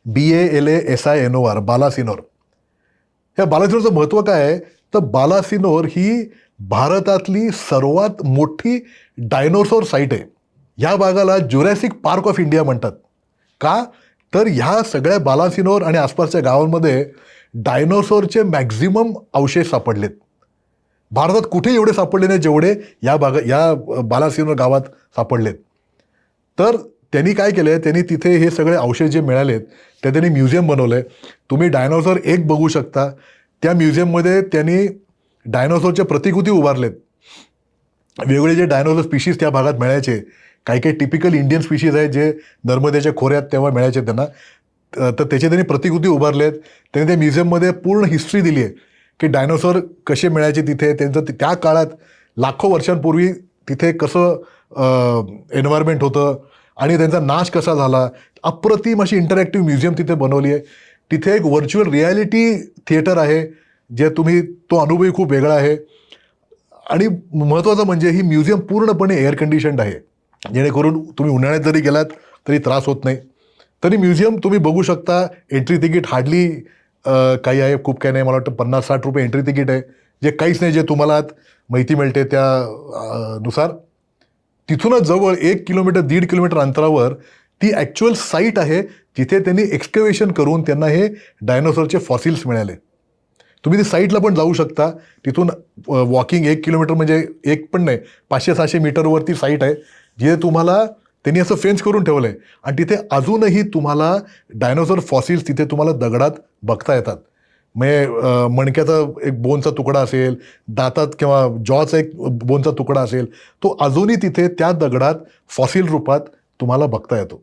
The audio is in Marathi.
BALASINOR, बालासिनोर. ह्या बालासिनोरचं महत्त्व काय आहे, तर बालासिनोर ही भारतातली सर्वात मोठी डायनोसॉर साईट आहे. ह्या भागाला ज्युरॅसिक पार्क ऑफ इंडिया म्हणतात. का? तर ह्या सगळ्या बालासिनोर आणि आसपासच्या गावांमध्ये डायनोसॉरचे मॅक्झिमम अवशेष सापडलेत. भारतात कुठे एवढे सापडले नाही जेवढे या बालासिनोर गावात सापडलेत. तर त्यांनी काय केलंय, त्यांनी तिथे हे सगळे अवशेष जे मिळालेत ते त्यांनी म्युझियम बनवलंय. तुम्ही डायनोसॉर एक बघू शकता. त्या म्युझियममध्ये त्यांनी डायनोसॉरच्या प्रतिकृती उभारलेत. वेगवेगळे जे डायनोसॉर स्पीशीज त्या भागात मिळायचे, काही काही टिपिकल इंडियन स्पीशीज आहेत जे नर्मदेच्या खोऱ्यात तेव्हा मिळायचे त्यांना, तर त्याचे त्यांनी प्रतिकृती उभारलेत. त्यांनी त्या म्युझियममध्ये पूर्ण हिस्ट्री दिली आहे की डायनोसॉर कसे मिळायचे तिथे, त्यांचं त्या काळात लाखो वर्षांपूर्वी तिथे कसं एन्व्हायरमेंट होतं आणि त्यांचा नाश कसा झाला. अप्रतिम अशी इंटरॅक्टिव्ह म्युझियम तिथे बनवली आहे. तिथे एक व्हर्च्युअल रियालिटी थिएटर आहे, जे तो अनुभवही खूप वेगळा आहे. आणि महत्त्वाचं म्हणजे ही म्युझियम पूर्णपणे एअर कंडिशन्ड आहे, जेणेकरून तुम्ही उन्हाळ्यात जरी गेलात तरी त्रास होत नाही. तरी म्युझियम तुम्ही बघू शकता. एंट्री तिकीट हार्डली काही आहे, खूप काही नाही. मला वाटतं 50-60 रुपये एंट्री तिकीट आहे, जे काहीच नाही, जे तुम्हाला माहिती मिळते त्या नुसार. तिथूनच जवळ 1 किलोमीटर 1.5 किलोमीटर अंतरावर ती ॲक्च्युअल साईट आहे, जिथे त्यांनी एक्सकव्हेशन करून त्यांना हे डायनोसॉरचे फॉसिल्स मिळाले. तुम्ही ती साईटला पण जाऊ शकता. तिथून वॉकिंग 1 किलोमीटर म्हणजे एक पण नाही, 500-600 मीटरवरती साईट आहे, जिथे तुम्हाला त्यांनी असं फेन्स करून ठेवलं आहे. आणि तिथे अजूनही तुम्हाला डायनोसॉर फॉसिल्स तिथे तुम्हाला दगडात बघता येतात. म्हणजे मणक्याचा एक बोनचा तुकडा असेल, दातात किंवा जॉचा एक बोनचा तुकडा असेल, तो अजूनही तिथे त्या दगडात फॉसिल रूपात तुम्हाला बघता येतो.